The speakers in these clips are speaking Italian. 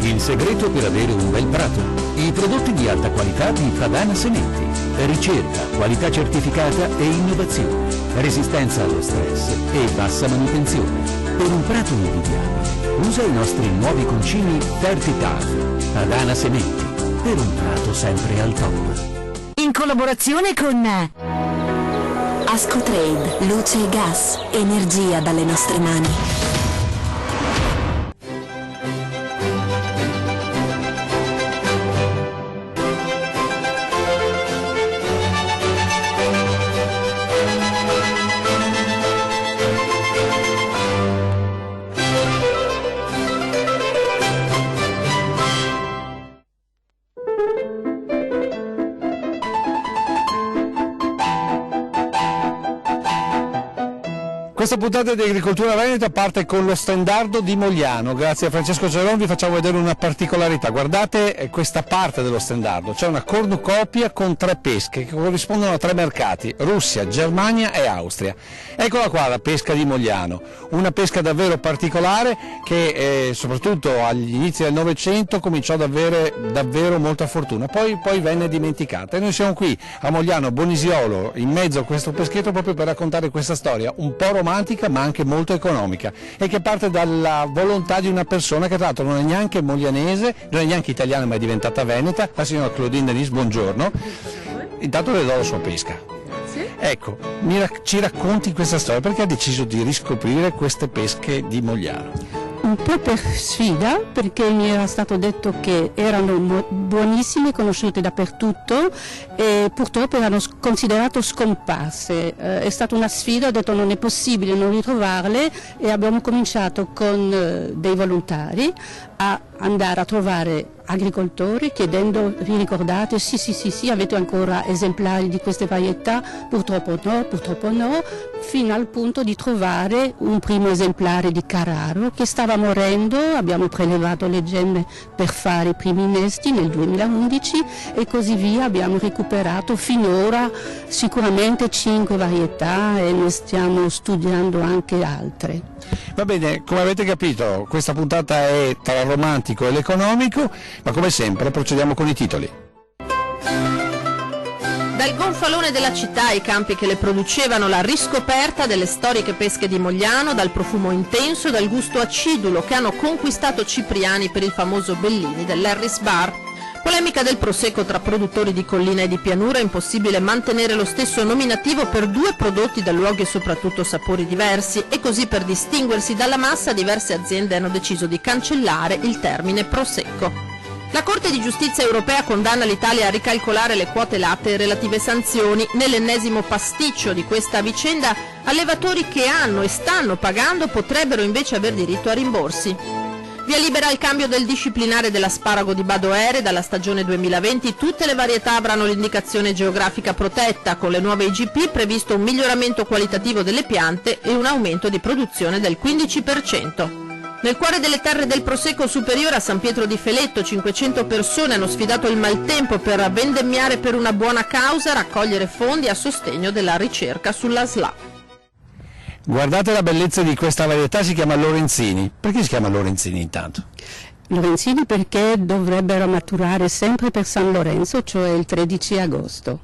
Il segreto per avere un bel prato. I prodotti di alta qualità di Fradana Sementi. Ricerca, qualità certificata e innovazione. Resistenza allo stress e bassa manutenzione. Per un prato invidiabile, usa i nostri nuovi concimi Vertical. Fradana Sementi. Per un prato sempre al top. In collaborazione con Ascotrade, luce e gas, energia dalle nostre mani. Questa puntata di Agricoltura Veneta parte con lo stendardo di Mogliano. Grazie a Francesco Geron vi facciamo vedere una particolarità. Guardate questa parte dello stendardo, c'è una cornucopia con 3 pesche che corrispondono a 3 mercati: Russia, Germania e Austria. Eccola qua la pesca di Mogliano, una pesca davvero particolare che soprattutto agli inizi del Novecento cominciò ad avere davvero molta fortuna, poi venne dimenticata. E noi siamo qui a Mogliano, Bonisiolo, in mezzo a questo peschetto proprio per raccontare questa storia un po' romantica ma anche molto economica, e che parte dalla volontà di una persona che tra l'altro non è neanche moglianese, non è neanche italiana ma è diventata veneta, la signora Claudine Denis. Buongiorno. Intanto le do la sua pesca. Ecco, ci racconti questa storia, perché ha deciso di riscoprire queste pesche di Mogliano? Un po' per sfida, perché mi era stato detto che erano buonissime, conosciute dappertutto, e purtroppo erano considerate scomparse. È stata una sfida, ho detto non è possibile non ritrovarle, e abbiamo cominciato con dei volontari a andare a trovare agricoltori chiedendo: vi ricordate? Sì, avete ancora esemplari di queste varietà? Purtroppo no, fino al punto di trovare un primo esemplare di Carraro che stava morendo. Abbiamo prelevato le gemme per fare i primi innesti nel 2011 e così via. Abbiamo recuperato finora sicuramente 5 varietà e ne stiamo studiando anche altre. Va bene, come avete capito questa puntata è tra il romantico e l'economico, ma come sempre procediamo con i titoli. Dal gonfalone della città ai campi che le producevano, la riscoperta delle storiche pesche di Mogliano, dal profumo intenso e dal gusto acidulo che hanno conquistato Cipriani per il famoso Bellini dell'Harris Bar. Polemica del prosecco tra produttori di collina e di pianura, impossibile mantenere lo stesso nominativo per 2 prodotti da luoghi e soprattutto sapori diversi, e così per distinguersi dalla massa diverse aziende hanno deciso di cancellare il termine prosecco. La Corte di Giustizia europea condanna l'Italia a ricalcolare le quote latte e relative sanzioni. Nell'ennesimo pasticcio di questa vicenda, allevatori che hanno e stanno pagando potrebbero invece aver diritto a rimborsi. Via libera al cambio del disciplinare dell'asparago di Badoere. Dalla stagione 2020 tutte le varietà avranno l'indicazione geografica protetta. Con le nuove IGP previsto un miglioramento qualitativo delle piante e un aumento di produzione del 15%. Nel cuore delle terre del Prosecco superiore, a San Pietro di Feletto, 500 persone hanno sfidato il maltempo per vendemmiare per una buona causa, raccogliere fondi a sostegno della ricerca sulla SLA. Guardate la bellezza di questa varietà, si chiama Lorenzini. Perché si chiama Lorenzini intanto? Lorenzini perché dovrebbero maturare sempre per San Lorenzo, cioè il 13 agosto.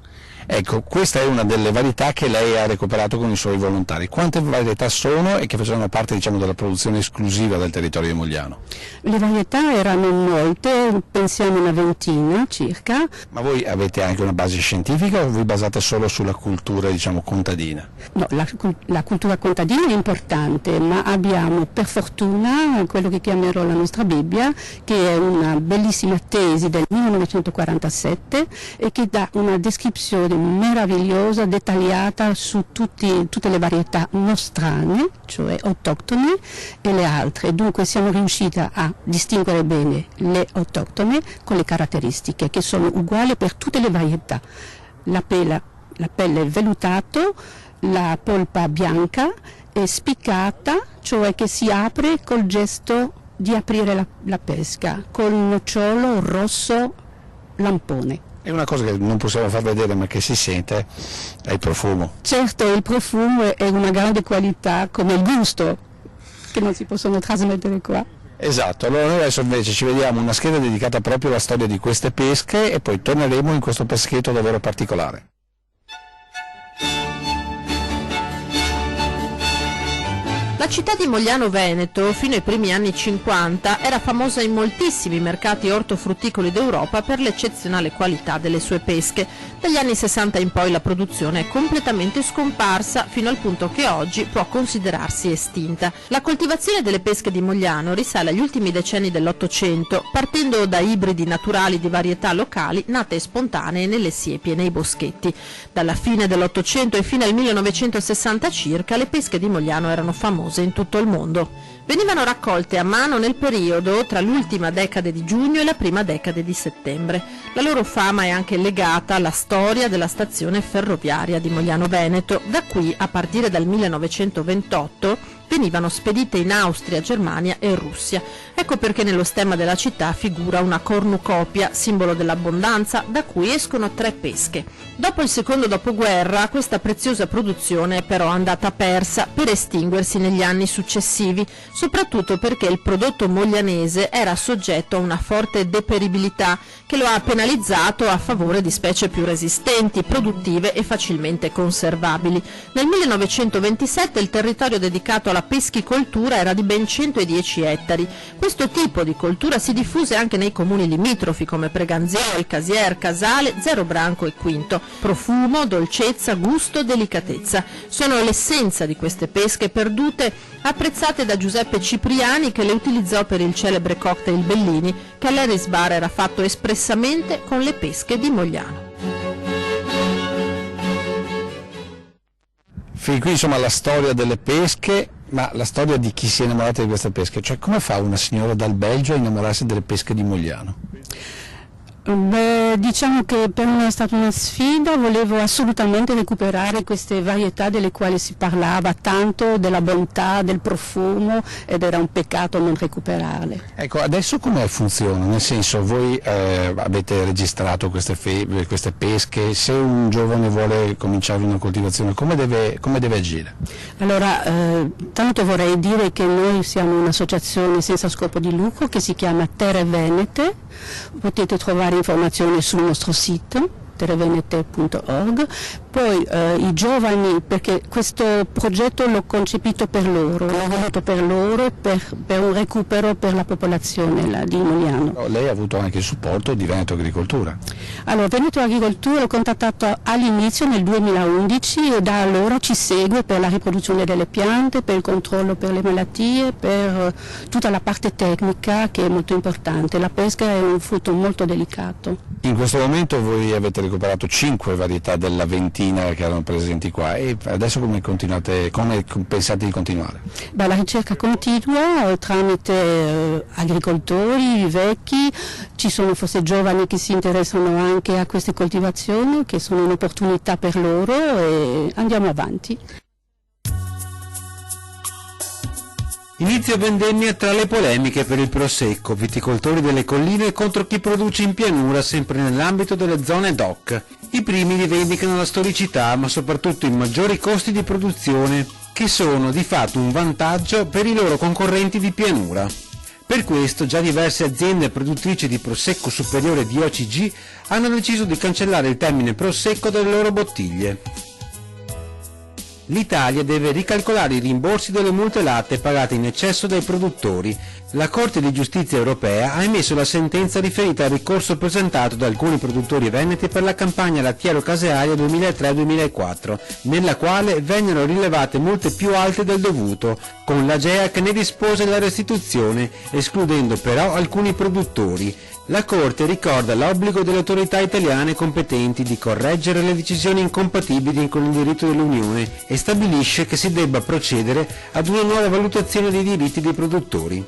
Ecco, questa è una delle varietà che lei ha recuperato con i suoi volontari. Quante varietà sono e che facevano parte, diciamo, della produzione esclusiva del territorio di Mogliano? Le varietà erano molte, pensiamo una ventina circa. Ma voi avete anche una base scientifica o vi basate solo sulla cultura, diciamo, contadina? No, la cultura contadina è importante, ma abbiamo per fortuna quello che chiamerò la nostra Bibbia, che è una bellissima tesi del 1947 e che dà una descrizione meravigliosa, dettagliata su tutte le varietà nostrane, cioè autoctone, e le altre. Dunque siamo riusciti a distinguere bene le autoctone con le caratteristiche che sono uguali per tutte le varietà. La pelle è vellutato, la polpa bianca è spiccata, cioè che si apre col gesto di aprire la pesca, col nocciolo rosso lampone. È una cosa che non possiamo far vedere ma che si sente, è il profumo. Certo, il profumo è una grande qualità, come il gusto, che non si possono trasmettere qua. Esatto, allora noi adesso invece ci vediamo una scheda dedicata proprio alla storia di queste pesche e poi torneremo in questo peschetto davvero particolare. La città di Mogliano Veneto, fino ai primi anni 50, era famosa in moltissimi mercati ortofrutticoli d'Europa per l'eccezionale qualità delle sue pesche. Dagli anni 60 in poi la produzione è completamente scomparsa, fino al punto che oggi può considerarsi estinta. La coltivazione delle pesche di Mogliano risale agli ultimi decenni dell'Ottocento, partendo da ibridi naturali di varietà locali nate spontanee nelle siepi e nei boschetti. Dalla fine dell'Ottocento e fino al 1960 circa, le pesche di Mogliano erano famose in tutto il mondo. Venivano raccolte a mano nel periodo tra l'ultima decade di giugno e la prima decade di settembre. La loro fama è anche legata alla storia della stazione ferroviaria di Mogliano Veneto. Da qui, a partire dal 1928, venivano spedite in Austria, Germania e Russia. Ecco perché nello stemma della città figura una cornucopia, simbolo dell'abbondanza, da cui escono 3 pesche. Dopo il secondo dopoguerra, questa preziosa produzione è però andata persa per estinguersi negli anni successivi, soprattutto perché il prodotto moglianese era soggetto a una forte deperibilità che lo ha penalizzato a favore di specie più resistenti, produttive e facilmente conservabili. Nel 1927 il territorio dedicato alla peschicoltura era di ben 110 ettari. Questo tipo di coltura si diffuse anche nei comuni limitrofi come Preganziol, Casier, Casale, Zero Branco e Quinto. Profumo, dolcezza, gusto, delicatezza sono l'essenza di queste pesche perdute, apprezzate da Giuseppe Cipriani, che le utilizzò per il celebre cocktail Bellini, che all'Eris Bar era fatto espressamente con le pesche di Mogliano. Fin qui insomma la storia delle pesche, ma la storia di chi si è innamorato di queste pesche, cioè come fa una signora dal Belgio a innamorarsi delle pesche di Mogliano? Beh, diciamo che per me è stata una sfida, volevo assolutamente recuperare queste varietà delle quali si parlava tanto, della bontà, del profumo, ed era un peccato non recuperarle. Ecco, adesso come funziona? Nel senso, voi avete registrato queste pesche, se un giovane vuole cominciare una coltivazione, come deve agire? Allora, tanto vorrei dire che noi siamo un'associazione senza scopo di lucro che si chiama Terre Venete, potete trovare informazioni sul nostro sito terrevenete.org. Poi i giovani, perché questo progetto l'ho concepito per loro, l'ho voluto per loro, per un recupero per la popolazione di Mogliano. Lei ha avuto anche il supporto di Veneto Agricoltura. Allora, Veneto Agricoltura l'ho contattato all'inizio nel 2011 e da allora ci segue per la riproduzione delle piante, per il controllo per le malattie, per tutta la parte tecnica che è molto importante. La pesca è un frutto molto delicato. In questo momento voi avete recuperato 5 varietà della ventina che erano presenti qua, e adesso come pensate di continuare? Beh, la ricerca continua tramite agricoltori vecchi, ci sono forse giovani che si interessano anche a queste coltivazioni, che sono un'opportunità per loro, e andiamo avanti. Inizio vendemmia tra le polemiche per il prosecco, viticoltori delle colline contro chi produce in pianura sempre nell'ambito delle zone DOC. I primi rivendicano la storicità, ma soprattutto i maggiori costi di produzione, che sono di fatto un vantaggio per i loro concorrenti di pianura. Per questo già diverse aziende produttrici di prosecco superiore di OCG hanno deciso di cancellare il termine prosecco dalle loro bottiglie. L'Italia deve ricalcolare i rimborsi delle multe latte pagate in eccesso dai produttori. La Corte di Giustizia europea ha emesso la sentenza riferita al ricorso presentato da alcuni produttori veneti per la campagna lattiero-casearia 2003-2004, nella quale vennero rilevate multe più alte del dovuto, con l'AGEA che ne dispose la restituzione, escludendo però alcuni produttori. La Corte ricorda l'obbligo delle autorità italiane competenti di correggere le decisioni incompatibili con il diritto dell'Unione e stabilisce che si debba procedere ad una nuova valutazione dei diritti dei produttori.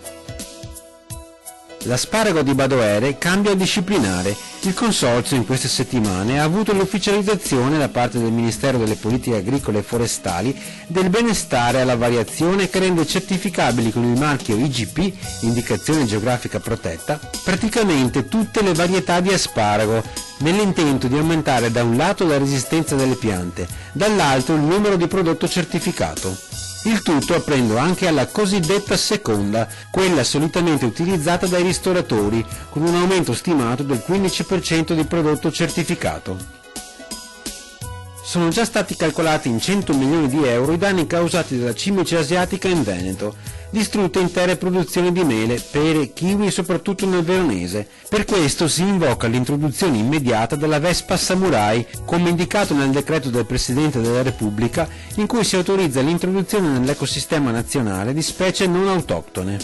L'asparago di Badoere cambia il disciplinare. Il Consorzio in queste settimane ha avuto l'ufficializzazione da parte del Ministero delle Politiche Agricole e Forestali del benestare alla variazione che rende certificabili con il marchio IGP, Indicazione Geografica Protetta, praticamente tutte le varietà di asparago, nell'intento di aumentare da un lato la resistenza delle piante, dall'altro il numero di prodotto certificato. Il tutto aprendo anche alla cosiddetta seconda, quella solitamente utilizzata dai ristoratori, con un aumento stimato del 15% di prodotto certificato. Sono già stati calcolati in 100 milioni di euro i danni causati dalla cimice asiatica in Veneto, distrutte intere produzioni di mele, pere, kiwi soprattutto nel veronese. Per questo si invoca l'introduzione immediata della Vespa Samurai, come indicato nel decreto del Presidente della Repubblica, in cui si autorizza l'introduzione nell'ecosistema nazionale di specie non autoctone.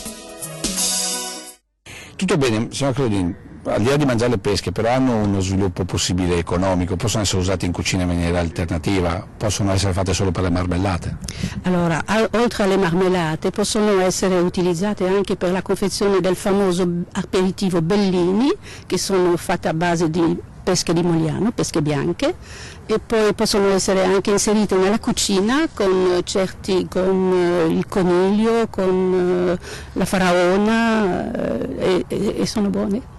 Tutto bene, signor Claudin, al di là di mangiare le pesche, però hanno uno sviluppo possibile economico, possono essere usate in cucina in maniera alternativa, possono essere fatte solo per le marmellate? Allora, oltre alle marmellate, possono essere utilizzate anche per la confezione del famoso aperitivo Bellini, che sono fatte a base di pesche di Mogliano, pesche bianche, e poi possono essere anche inserite nella cucina con il coniglio, con la faraona, e sono buone.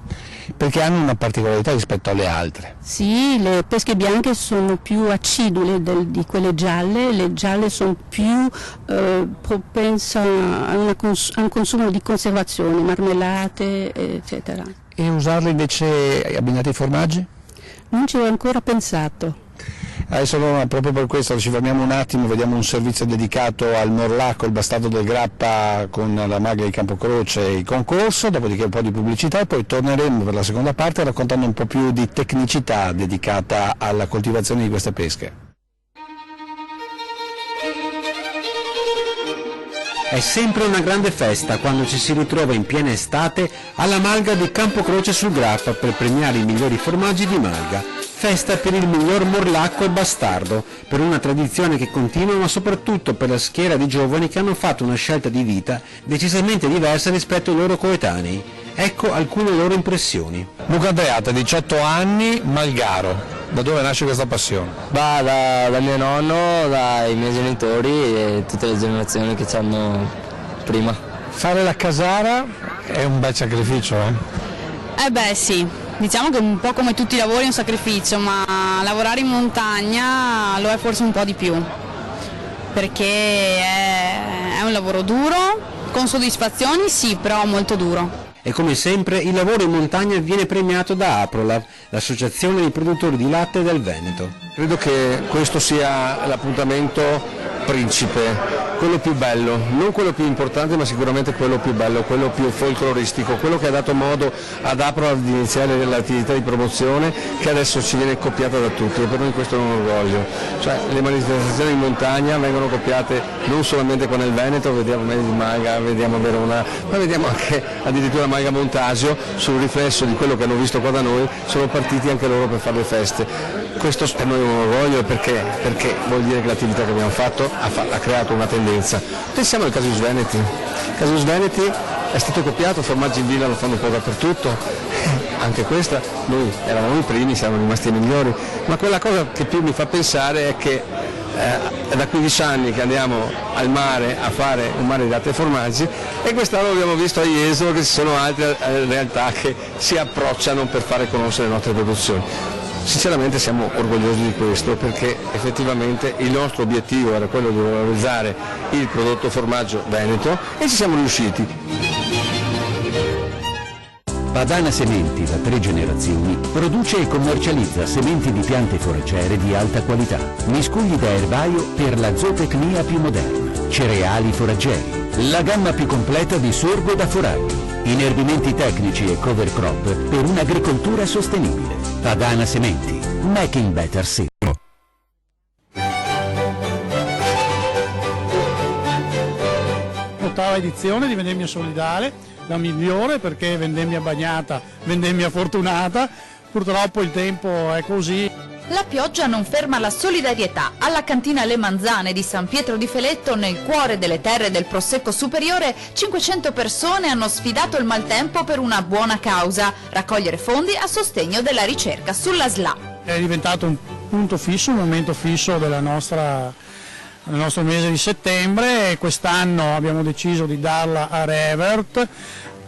Perché hanno una particolarità rispetto alle altre. Sì, le pesche bianche sono più acidule di quelle gialle, le gialle sono più propense a un consumo di conservazione, marmellate, eccetera. E usarle invece abbinate ai formaggi? Non ci ho ancora pensato. Adesso proprio per questo ci fermiamo un attimo, vediamo un servizio dedicato al Morlacco, il bastardo del Grappa con la maglia di Campocroce e il concorso, dopodiché un po' di pubblicità e poi torneremo per la seconda parte raccontando un po' più di tecnicità dedicata alla coltivazione di queste pesche. È sempre una grande festa quando ci si ritrova in piena estate alla Malga di Campocroce sul Grappa per premiare i migliori formaggi di Malga. Festa per il miglior Morlacco e Bastardo, per una tradizione che continua ma soprattutto per la schiera di giovani che hanno fatto una scelta di vita decisamente diversa rispetto ai loro coetanei. Ecco alcune loro impressioni. Luca Andreatta, 18 anni, malgaro. Da dove nasce questa passione? Da mio nonno, dai miei genitori e tutte le generazioni che ci hanno prima. Fare la casara è un bel sacrificio, eh? Beh sì. Diciamo che un po' come tutti i lavori è un sacrificio, ma lavorare in montagna lo è forse un po' di più, perché è un lavoro duro, con soddisfazioni sì, però molto duro. E come sempre il lavoro in montagna viene premiato da Aprolav, l'associazione dei produttori di latte del Veneto. Credo che questo sia l'appuntamento principe, quello più bello, non quello più importante ma sicuramente quello più bello, quello più folcloristico, quello che ha dato modo ad Aprolav di iniziare l'attività di promozione che adesso ci viene copiata da tutti e per noi questo è un orgoglio. Cioè, le manifestazioni in montagna vengono copiate non solamente con il Veneto, vediamo Meli di Malga, vediamo Verona, ma vediamo anche addirittura Malga Montasio, sul riflesso di quello che hanno visto qua da noi, sono partiti anche loro per fare le feste. Questo per noi è un orgoglio perché vuol dire che l'attività che abbiamo fatto ha creato una tendenza. Pensiamo al Casus Veneti. Casus Veneti è stato copiato, formaggi in villa lo fanno un po' dappertutto, anche questa, noi eravamo i primi, siamo rimasti i migliori, ma quella cosa che più mi fa pensare è che è da 15 anni che andiamo al mare a fare un mare di latte e formaggi e quest'anno abbiamo visto a Jesolo che ci sono altre realtà che si approcciano per fare conoscere le nostre produzioni. Sinceramente siamo orgogliosi di questo perché effettivamente il nostro obiettivo era quello di valorizzare il prodotto formaggio veneto e ci siamo riusciti. Padana Sementi, da 3 generazioni, produce e commercializza sementi di piante foraggere di alta qualità, miscugli da erbaio per la zootecnia più moderna, cereali foraggeri, la gamma più completa di sorgo da foraggio, inerbimenti tecnici e cover crop per un'agricoltura sostenibile. Padana Sementi, making better seed. Ottava edizione di Vendemmia Solidale, la migliore perché vendemmia bagnata, vendemmia fortunata, purtroppo il tempo è così. La pioggia non ferma la solidarietà. Alla cantina Le Manzane di San Pietro di Feletto, nel cuore delle terre del Prosecco Superiore, 500 persone hanno sfidato il maltempo per una buona causa, raccogliere fondi a sostegno della ricerca sulla SLA. È diventato un punto fisso, un momento fisso del nostro mese di settembre e quest'anno abbiamo deciso di darla a Revert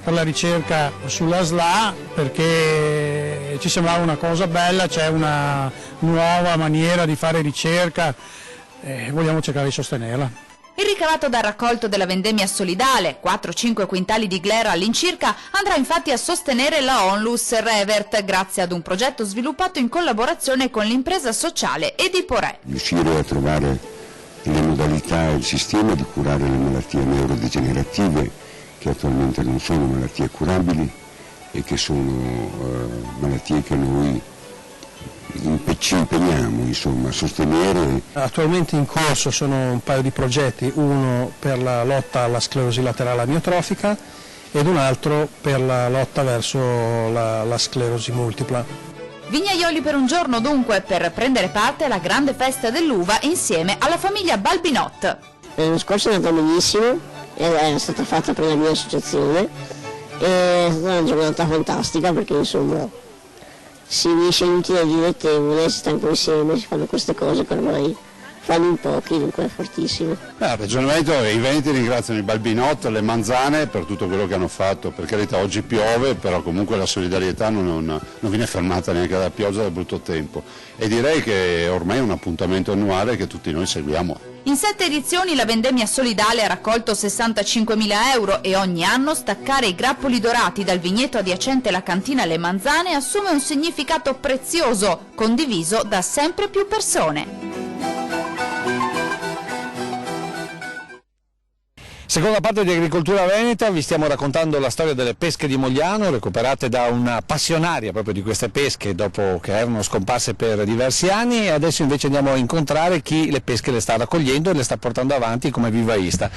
per la ricerca sulla SLA perché ci sembrava una cosa bella, c'è una nuova maniera di fare ricerca e vogliamo cercare di sostenerla. Il ricavato dal raccolto della vendemmia solidale, 4-5 quintali di glera all'incirca, andrà infatti a sostenere la Onlus Revert grazie ad un progetto sviluppato in collaborazione con l'impresa sociale Ediporé. Riuscire a trovare le modalità e il sistema di curare le malattie neurodegenerative, che attualmente non sono malattie curabili e che sono malattie che noi ci impegniamo a sostenere. Attualmente in corso sono un paio di progetti, uno per la lotta alla sclerosi laterale amiotrofica ed un altro per la lotta verso la sclerosi multipla. Vignaioli per un giorno dunque, per prendere parte alla grande festa dell'uva insieme alla famiglia Balbinot. L'anno scorso è andata benissimo, è stata fatta per la mia associazione, è stata una giornata fantastica perché insomma si riesce inutile a dilettevole, si sta un po' insieme, si fanno queste cose che ormai fanno in pochi, dunque è fortissimo. Il Regione Veneto e i veneti ringraziano i Balbinot, le Manzane per tutto quello che hanno fatto. Per carità oggi piove, però comunque la solidarietà non viene fermata neanche dalla pioggia, dal brutto tempo, e direi che ormai è un appuntamento annuale che tutti noi seguiamo. In 7 edizioni la vendemmia solidale ha raccolto 65.000 euro e ogni anno staccare i grappoli dorati dal vigneto adiacente alla cantina Le Manzane assume un significato prezioso, condiviso da sempre più persone. Seconda parte di Agricoltura Veneta, vi stiamo raccontando la storia delle pesche di Mogliano, recuperate da una passionaria proprio di queste pesche dopo che erano scomparse per diversi anni, e adesso invece andiamo a incontrare chi le pesche le sta raccogliendo e le sta portando avanti come vivaista.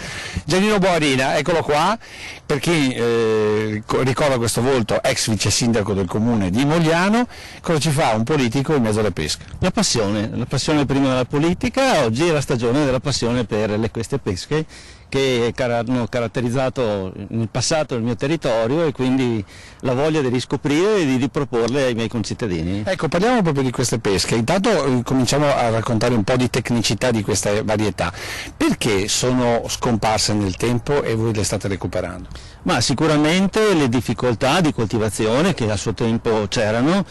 Giannino Boarina, eccolo qua, per chi ricorda questo volto, ex vice sindaco del comune di Mogliano. Cosa ci fa un politico in mezzo alle pesche? La passione prima della politica, oggi è la stagione della passione per queste pesche che hanno caratterizzato nel passato il mio territorio, e quindi la voglia di riscoprire e di riproporle ai miei concittadini. Ecco, parliamo proprio di queste pesche. Intanto cominciamo a raccontare un po' di tecnicità di queste varietà. Perché sono scomparse nel tempo e voi le state recuperando? Ma sicuramente le difficoltà di coltivazione che a suo tempo c'erano,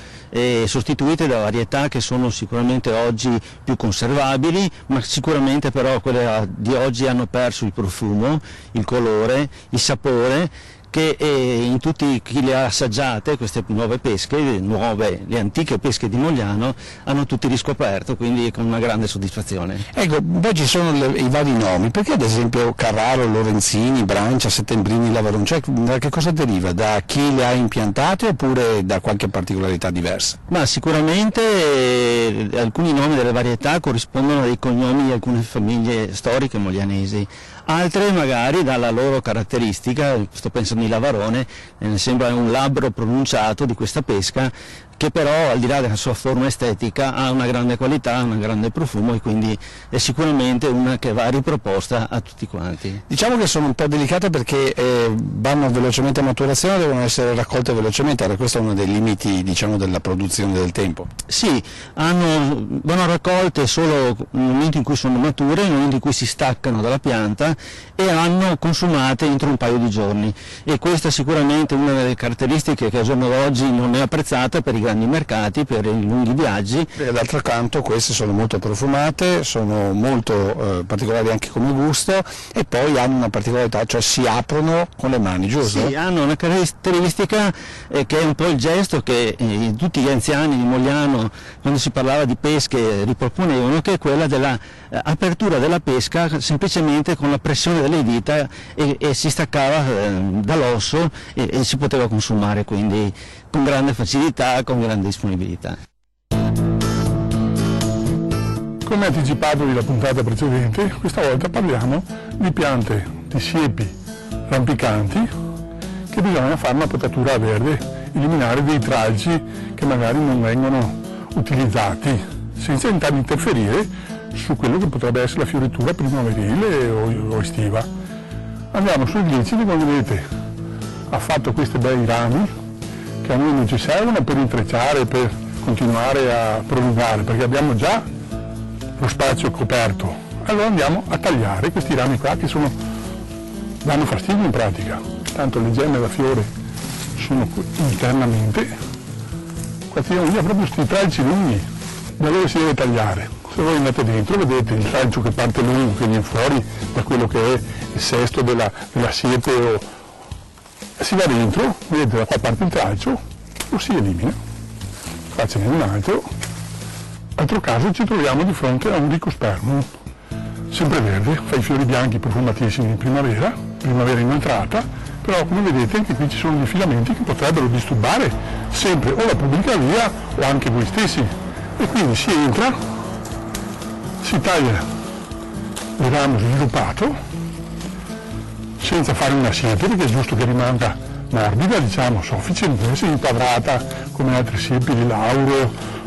sostituite da varietà che sono sicuramente oggi più conservabili, ma sicuramente però quelle di oggi hanno perso il profumo, il colore, il sapore, che in tutti chi le ha assaggiate, queste nuove pesche, le antiche pesche di Mogliano, hanno tutti riscoperto, quindi con una grande soddisfazione. Ecco, poi ci sono i vari nomi, perché ad esempio Carraro, Lorenzini, Brancia, Settembrini, Lavarone, cioè da che cosa deriva? Da chi le ha impiantate oppure da qualche particolarità diversa? Ma sicuramente alcuni nomi delle varietà corrispondono ai cognomi di alcune famiglie storiche moglianesi, altre magari dalla loro caratteristica, sto pensando di Lavarone, ne sembra un labbro pronunciato di questa pesca, che però al di là della sua forma estetica ha una grande qualità, un grande profumo, e quindi è sicuramente una che va riproposta a tutti quanti. Diciamo che sono un po' delicate perché vanno velocemente a maturazione, devono essere raccolte velocemente, allora questo è uno dei limiti, diciamo, della produzione del tempo. Sì, vanno raccolte solo nel momento in cui sono mature, nel momento in cui si staccano dalla pianta, e vanno consumate entro un paio di giorni, e questa è sicuramente una delle caratteristiche che al giorno d'oggi non è apprezzata per i grandi mercati, per i lunghi viaggi. E d'altro canto queste sono molto profumate, sono molto particolari anche come gusto, e poi hanno una particolarità, cioè si aprono con le mani, giusto? Sì, hanno una caratteristica che è un po' il gesto che tutti gli anziani di Mogliano, quando si parlava di pesche, riproponevano, che è quella della apertura della pesca semplicemente con la pressione delle dita, e si staccava dall'osso e si poteva consumare quindi con grande facilità, con grande disponibilità. Come anticipato nella puntata precedente, questa volta parliamo di piante di siepi rampicanti che bisogna fare una potatura a verde, eliminare dei tralci che magari non vengono utilizzati, senza entrare a interferire su quello che potrebbe essere la fioritura primaverile o estiva. Andiamo sul glicine, come vedete ha fatto questi bei rami che a noi non ci servono per intrecciare, per continuare a prolungare, perché abbiamo già lo spazio coperto. Allora andiamo a tagliare questi rami qua che danno fastidio in pratica, tanto le gemme da fiore sono internamente, qua tiriamo via proprio questi tralci lunghi, da dove si deve tagliare. Se voi andate dentro vedete il tralcio che parte lungo, che viene fuori da quello che è il sesto della siepe, si va dentro, vedete da qua parte il tralcio, lo si elimina, qua ce n'è un altro caso ci troviamo di fronte a un ricospermum, sempre verde, fa i fiori bianchi profumatissimi in primavera inoltrata, però come vedete anche qui ci sono dei filamenti che potrebbero disturbare sempre o la pubblica via o anche voi stessi, e quindi si entra, si taglia il ramo sviluppato senza fare una siepe, perché è giusto che rimanga morbida, diciamo soffice, non deve essere inquadrata come altre siepi di lauro.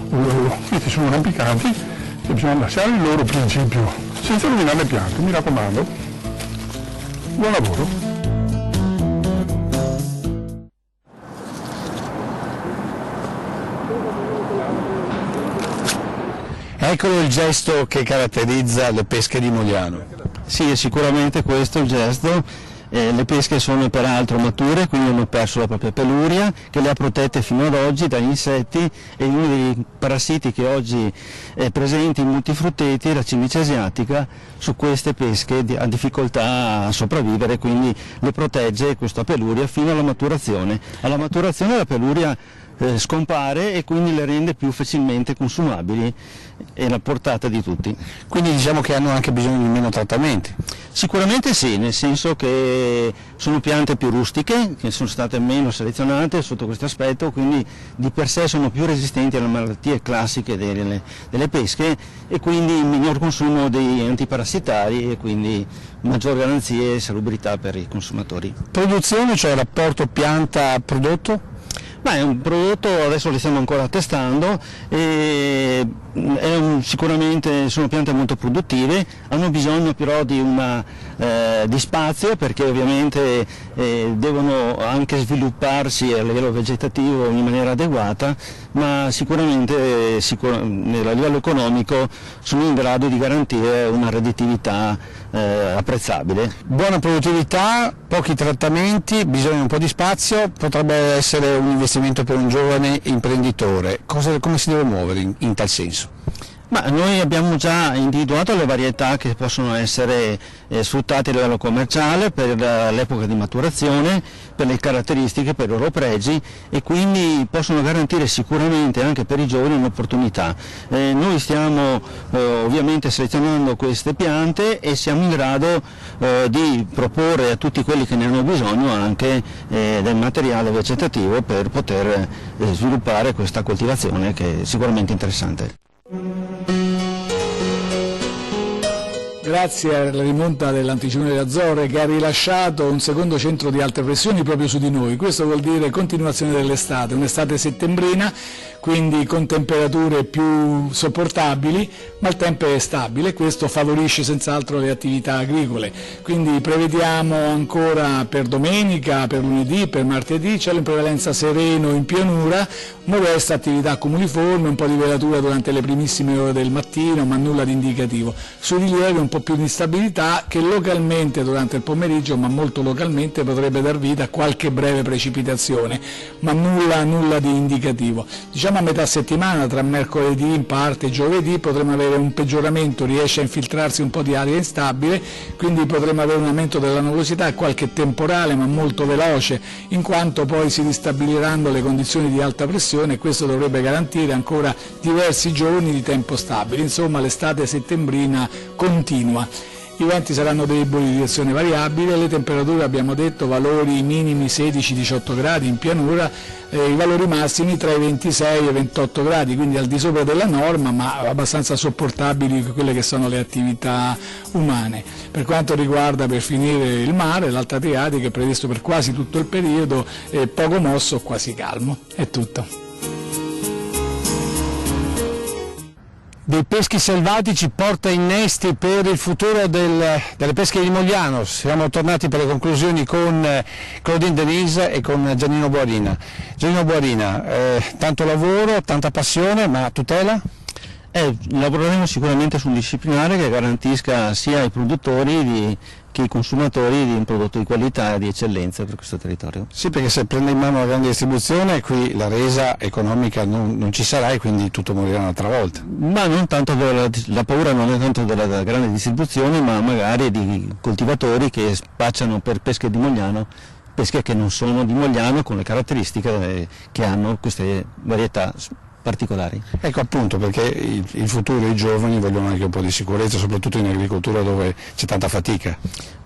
Questi sono rampicanti che bisogna lasciare il loro principio senza rovinare le piante, mi raccomando. Buon lavoro. Eccolo il gesto che caratterizza le pesche di Mogliano. Sì, è sicuramente questo il gesto. Le pesche sono peraltro mature, quindi hanno perso la propria peluria che le ha protette fino ad oggi dagli insetti, e uno dei parassiti che oggi è presente in molti frutteti è la cimice asiatica. Su queste pesche ha difficoltà a sopravvivere, quindi le protegge questa peluria fino alla maturazione. Alla maturazione la peluria scompare e quindi le rende più facilmente consumabili e alla portata di tutti. Quindi diciamo che hanno anche bisogno di meno trattamenti? Sicuramente sì, nel senso che sono piante più rustiche, che sono state meno selezionate sotto questo aspetto, quindi di per sé sono più resistenti alle malattie classiche delle pesche, e quindi miglior consumo di antiparassitari e quindi maggior garanzie e salubrità per i consumatori. Produzione, cioè rapporto pianta-prodotto? Beh, è un prodotto, adesso li stiamo ancora testando, e sicuramente sono piante molto produttive, hanno bisogno però di spazio, perché ovviamente devono anche svilupparsi a livello vegetativo in maniera adeguata, ma sicuramente a livello economico sono in grado di garantire una redditività apprezzabile. Buona produttività, pochi trattamenti, bisogna un po' di spazio, potrebbe essere un investimento per un giovane imprenditore. Come si deve muovere in tal senso? Ma noi abbiamo già individuato le varietà che possono essere sfruttate a livello commerciale per l'epoca di maturazione, per le caratteristiche, per i loro pregi, e quindi possono garantire sicuramente anche per i giovani un'opportunità. Noi stiamo ovviamente selezionando queste piante e siamo in grado di proporre a tutti quelli che ne hanno bisogno anche del materiale vegetativo per poter sviluppare questa coltivazione, che è sicuramente interessante. Grazie alla rimonta dell'anticiclone delle Azzorre, che ha rilasciato un secondo centro di alte pressioni proprio su di noi. Questo vuol dire continuazione dell'estate, un'estate settembrina, quindi con temperature più sopportabili, ma il tempo è stabile e questo favorisce senz'altro le attività agricole. Quindi prevediamo ancora per domenica, per lunedì, per martedì, cielo in prevalenza sereno in pianura, modesta attività accumuliforme, un po' di velatura durante le primissime ore del mattino, ma nulla di indicativo. Sui rilievi un po' più di instabilità che localmente durante il pomeriggio, ma molto localmente, potrebbe dar vita a qualche breve precipitazione, ma nulla di indicativo. Diciamo a metà settimana, tra mercoledì in parte e giovedì, potremo avere un peggioramento, riesce a infiltrarsi un po' di aria instabile, quindi potremo avere un aumento della nuvosità e qualche temporale, ma molto veloce, in quanto poi si ristabiliranno le condizioni di alta pressione e questo dovrebbe garantire ancora diversi giorni di tempo stabile. Insomma, l'estate settembrina continua. I venti saranno deboli di direzione variabile, le temperature abbiamo detto valori minimi 16-18 gradi in pianura, i valori massimi tra i 26 e i 28 gradi, quindi al di sopra della norma, ma abbastanza sopportabili per quelle che sono le attività umane. Per quanto riguarda, per finire, il mare, l'Alta Adriatica è previsto per quasi tutto il periodo, poco mosso, quasi calmo. È tutto. Dei peschi selvatici porta innesti per il futuro delle pesche di Mogliano. Siamo tornati per le conclusioni con Claudine Denise e con Giannino Boarina. Giannino Boarina, tanto lavoro, tanta passione, ma tutela? Lavoreremo sicuramente su un disciplinare che garantisca sia ai produttori che ai consumatori di un prodotto di qualità e di eccellenza per questo territorio. Sì, perché se prende in mano la grande distribuzione qui la resa economica non ci sarà e quindi tutto morirà un'altra volta. Ma non tanto la paura non è tanto della grande distribuzione, ma magari di coltivatori che spacciano per pesche di Mogliano, pesche che non sono di Mogliano con le caratteristiche che hanno queste varietà particolari. Ecco appunto perché il futuro, i giovani vogliono anche un po' di sicurezza, soprattutto in agricoltura dove c'è tanta fatica.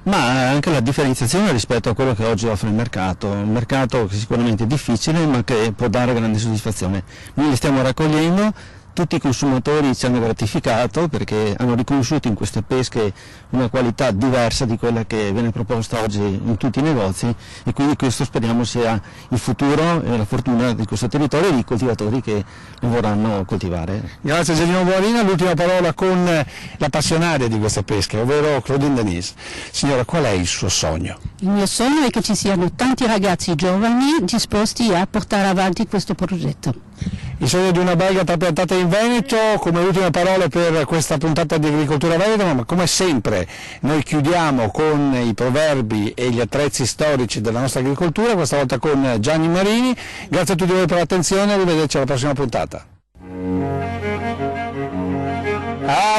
Ma anche la differenziazione rispetto a quello che oggi offre il mercato, un mercato che sicuramente è difficile ma che può dare grande soddisfazione. Noi li stiamo raccogliendo, tutti i consumatori ci hanno gratificato perché hanno riconosciuto in queste pesche una qualità diversa di quella che viene proposta oggi in tutti i negozi e quindi questo speriamo sia il futuro e la fortuna di questo territorio e dei coltivatori che lo vorranno coltivare. Grazie Giannino Boarina, l'ultima parola con l'appassionaria di queste pesche, ovvero Claudine Denise. Signora, qual è il suo sogno? Il mio sogno è che ci siano tanti ragazzi giovani disposti a portare avanti questo progetto. Il sogno di una belga trapiantata in Veneto, come ultima parola per questa puntata di Agricoltura Veneta, ma come sempre noi chiudiamo con i proverbi e gli attrezzi storici della nostra agricoltura, questa volta con Gianni Marini. Grazie a tutti voi per l'attenzione, arrivederci alla prossima puntata.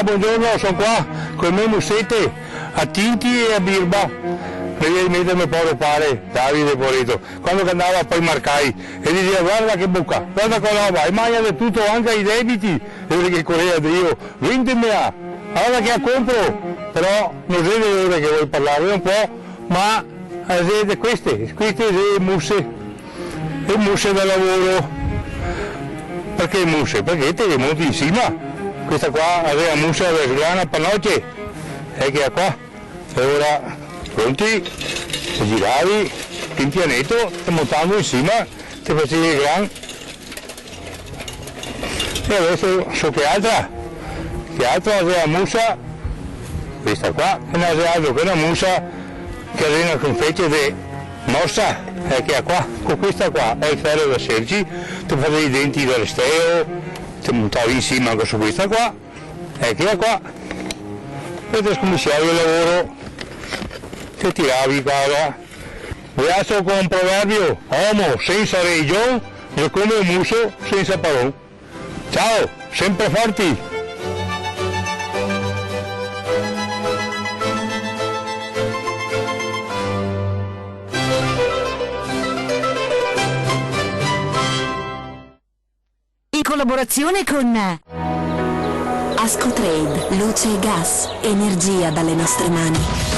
Buongiorno, sono qua con me Mussette, a Tinti e a Birba. Probabilmente mi può fare Davide Boreto, quando andava poi Marcai e diceva guarda che buca, guarda che roba, e mangia di tutto anche i debiti, e che correva Dio, vendimi a, allora che la compro, però non so di ore che vuoi parlare un po', ma queste musse, e musse da lavoro, perché musse? Perché te le monti in cima, questa qua aveva mussa da sgrana per notte, e che è qua, e ora pronti, ti giravi in pianeta, ti montando in cima, ti facevi il gran. E adesso so che altra aveva musa, questa qua, e non aveva altro che una musa che aveva una confetti di mossa, che è qua, con questa qua è il ferro da sergi, ti facevi i denti dall'esteo, ti montavi in cima anche su questa qua, che è qua, e ti scominciavi il lavoro. Che tiravi cara. Adesso con un proverbio, uomo senza religione è come un muso senza parole. Ciao, sempre forti! In collaborazione con Ascotrade, luce e gas, energia dalle nostre mani.